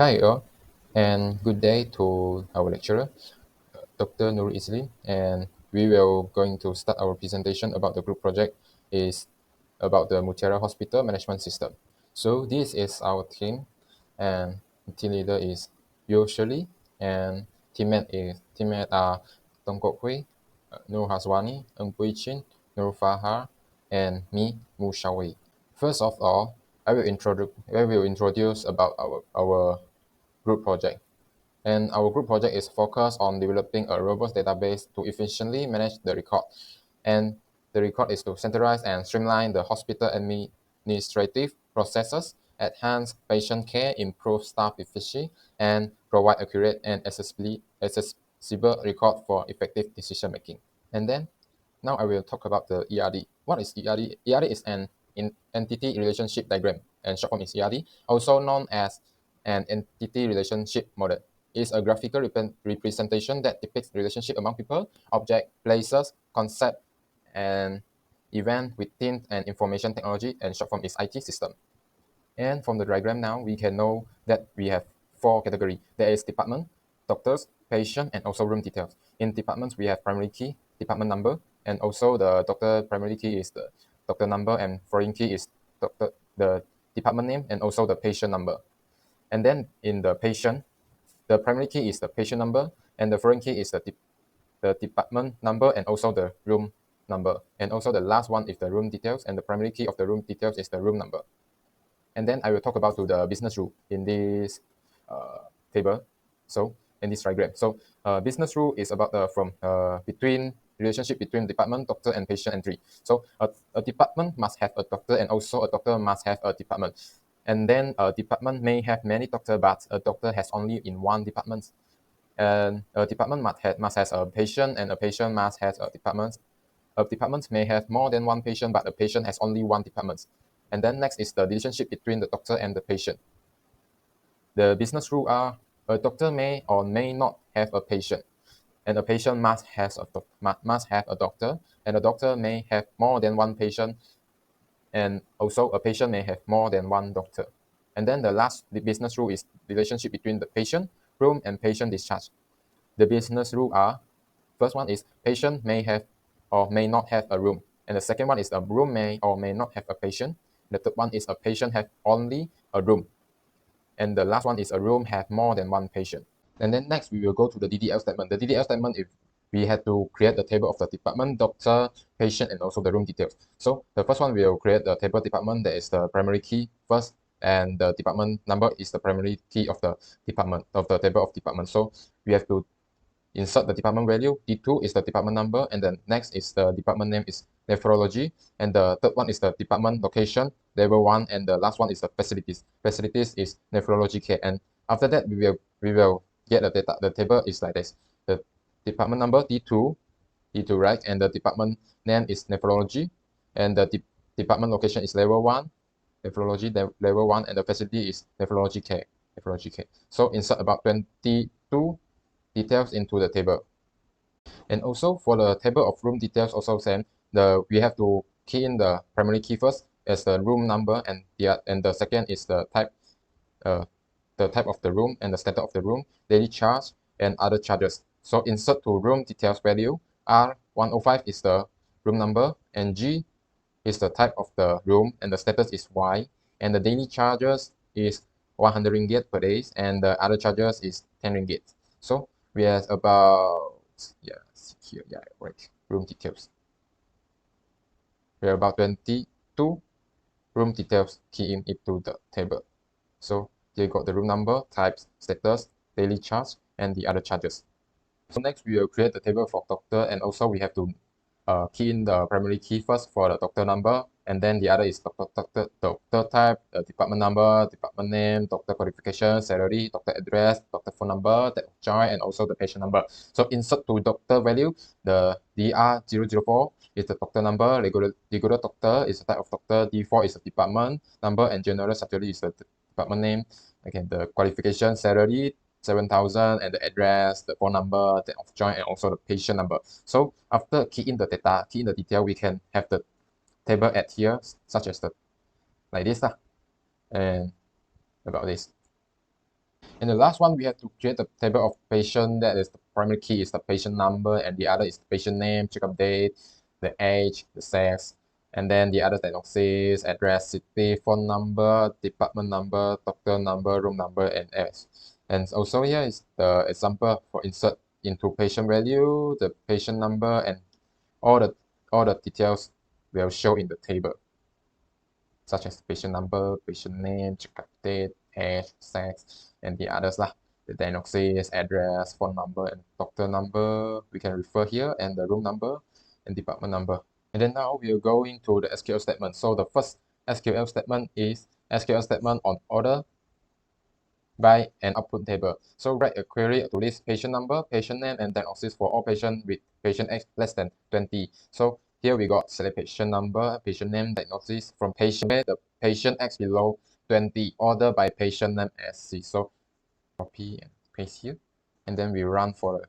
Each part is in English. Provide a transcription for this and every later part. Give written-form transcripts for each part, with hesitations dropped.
Hi all, and good day to our lecturer, Dr. Nur Islin, and we will going to start our presentation about the group project is about the Mutiara Hospital Management System. So this is our team, and team leader is Yo Shirley, and teammate are Tong Kok Hui, Nur Haswani, Ng Pui Chin, Nur Fahar, and me, Mu Shawei. First of all, I will introduce about our group project. And our group project is focused on developing a robust database to efficiently manage the record. And the record is to centralize and streamline the hospital administrative processes, enhance patient care, improve staff efficiency, and provide accurate and accessible record for effective decision making. And then now I will talk about the ERD. What is ERD? ERD is an entity relationship diagram, and short form is ERD, also known as an entity relationship model. It is a graphical representation that depicts relationship among people, object, places, concept, and event within an information technology, and short form is IT system. And from the diagram now, we can know that we have four categories. There is department, doctors, patient, and also room details. In departments, we have primary key, department number, and also the doctor primary key is the doctor number, and foreign key is the department name, and also the patient number. And then in the patient, the primary key is the patient number, and the foreign key is the department number, and also the room number. And also the last one is the room details, and the primary key of the room details is the room number. And then I will talk about the business rule in this table. So in this diagram. So business rule is about from between relationship between department, doctor, and patient entry. So a department must have a doctor, and also a doctor must have a department. And then a department may have many doctors, but a doctor has only in one department. And a department must have a patient, and a patient must have a department. A department may have more than one patient, but a patient has only one department. And then next is the relationship between the doctor and the patient. The business rule are a doctor may or may not have a patient, and a patient must have a doctor, and a doctor may have more than one patient, and also a patient may have more than one doctor. And then the business rule is relationship between the patient, room, and patient discharge. The business rule are, first one is patient may have or may not have a room, and the second one is a room may or may not have a patient. The third one is a patient have only a room, and the last one is a room have more than one patient. And then next we will go to the DDL statement. The DDL statement, if we had to create the table of the department, doctor, patient, and also the room details. So the first one, we will create the table department, that is the primary key first, and the department number is the primary key of the department, of the table of department. So we have to insert the department value. D2 is the department number, and then next is the department name is nephrology, and the third one is the department location, level 1, and the last one is the facilities. Facilities is nephrology care, and after that we will get the data. The table is like this. The department number D2, right, and the department name is nephrology, and the department location is level 1, nephrology level 1, and the facility is nephrology care. So insert about 22 details into the table. And also for the table of room details, also same. We have to key in the primary key first as the room number, and the second is the type of the room and the status of the room, daily charge, and other charges. So insert to room details value. R105 is the room number, and G is the type of the room, and the status is Y, and the daily charges is 100 ringgit per day, and the other charges is 10 ringgit. So we have about, here, right, room details. We have about 22 room details key in into the table. So you got the room number, types, status, daily charge, and the other charges. So next we will create the table for doctor, and also we have to key in the primary key first for the doctor number, and then the other is doctor type, department number, department name, doctor qualification, salary, doctor address, doctor phone number, date of join, and also the patient number. So insert to doctor value, the DR004 is the doctor number, regular doctor is the type of doctor, D4 is the department number, and general surgery is the department name. Again, the qualification, salary, 7,000, and the address, the phone number, date of join, and also the patient number. So after key in the data, key in the detail, we can have the table at here, such as like this, and about this. And the last one, we have to create a table of patient. That is the primary key is the patient number, and the other is the patient name, checkup date, the age, the sex, and then the other diagnosis, address, city, phone number, department number, doctor number, room number, and else. And also here is the example for insert into patient value, the patient number, and all the details will show in the table, such as patient number, patient name, checkup date, age, sex, and the others lah. The diagnosis, address, phone number, and doctor number we can refer here, and the room number and department number. And then now we are going to the SQL statement. So the first SQL statement is SQL statement on order by an output table. So write a query to list patient number, patient name, and diagnosis for all patients with patient X less than 20. So here we got select patient number, patient name, diagnosis from patient where the patient X below 20, order by patient name as C. So copy and paste here, and then we run for the.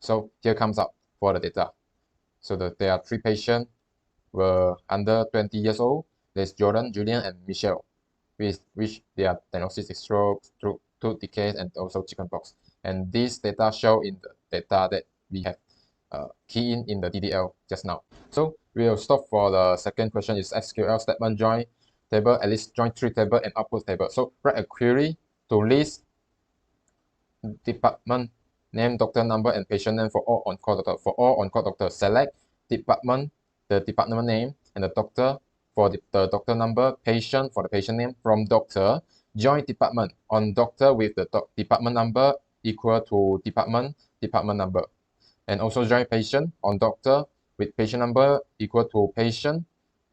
So here comes up for the data. So there are 3 patients were under 20 years old. There's Jordan, Julian, and Michelle, with which their diagnosis is stroke, tooth decay, and also chickenpox. And this data show in the data that we have key in the DDL just now. So we will stop for the second question is SQL statement join table, at least join 3 table and output table. So write a query to list department name, doctor number, and patient name for all on-call doctor. For all on-call doctor, select department, the department name, and the doctor for the doctor number, patient for the patient name from doctor, join department on doctor with the department number equal to department number, and also join patient on doctor with patient number equal to patient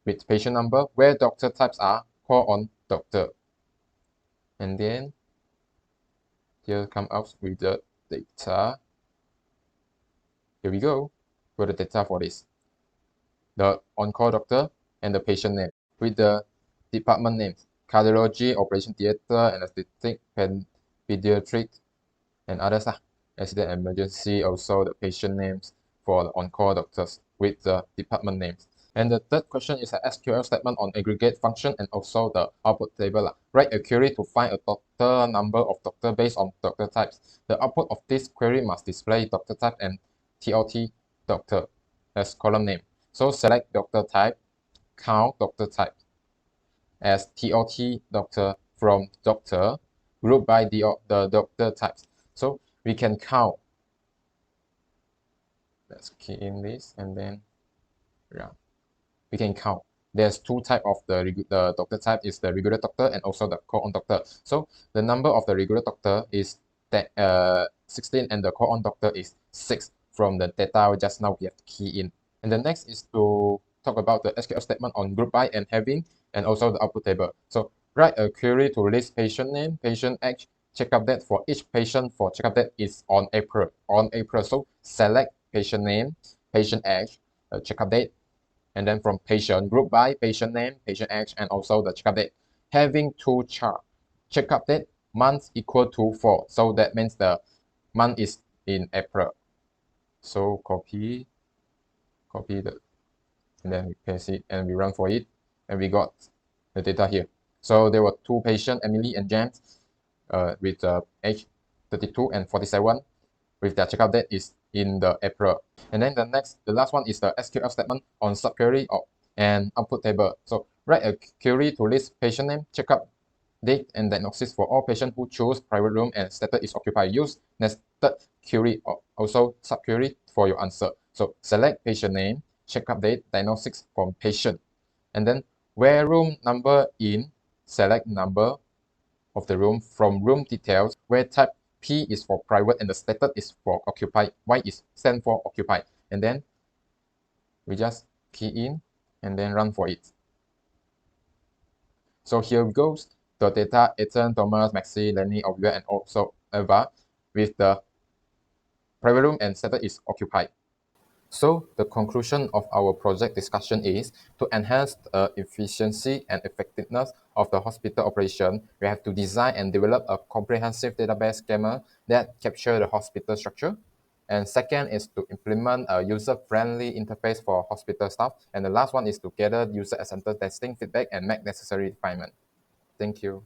with patient number where doctor types are call on doctor. And then here come out with the data. Here we go for the data for this. The on-call doctor and the patient name with the department names: cardiology, operation theater, anesthetic, pediatric, and others. Accident emergency, also the patient names for the on-call doctors with the department names. And the third question is an SQL statement on aggregate function and also the output table. Write a query to find a total number of doctor based on doctor types. The output of this query must display doctor type and TOT doctor as column name. So select doctor type, count doctor type as TOT doctor from doctor, group by the doctor types. So we can count. Let's key in this and then yeah, we can count. There's 2 types of the doctor type is the regular doctor and also the call-on doctor. So the number of the regular doctor is 16 and the call-on doctor is 6 from the data just now we have to key in. And the next is to talk about the SQL statement on group by and having and also the output table. So write a query to list patient name, patient age, checkup date for each patient for checkup date is on April. So select patient name, patient age, checkup date, and then from patient group by patient name, patient age, and also the checkup date. Having 2 chart. Checkup date month equal to 4. So that means the month is in April. So copy the, and then we paste it and we run for it, and we got the data here. So there were 2 patients, Emily and James, with age 32 and 47, with their checkup date is in the April. And then the last one is the SQL statement on subquery and output table. So write a query to list patient name, checkup date, and diagnosis for all patients who choose private room and status is occupied. Use nested query or also subquery for your answer. So select patient name, checkup date, diagnosis from patient, and then where room number in, select number of the room from room details, where type P is for private and the status is for occupied, Y is stand for occupied, and then we just key in and then run for it. So here goes the data: Ethan, Thomas, Maxi, Lenny, Olivia, and also Eva with the private room and status is occupied. So the conclusion of our project discussion is to enhance the efficiency and effectiveness of the hospital operation, we have to design and develop a comprehensive database schema that capture the hospital structure. And second is to implement a user-friendly interface for hospital staff. And the last one is to gather user-centered testing feedback and make necessary refinement. Thank you.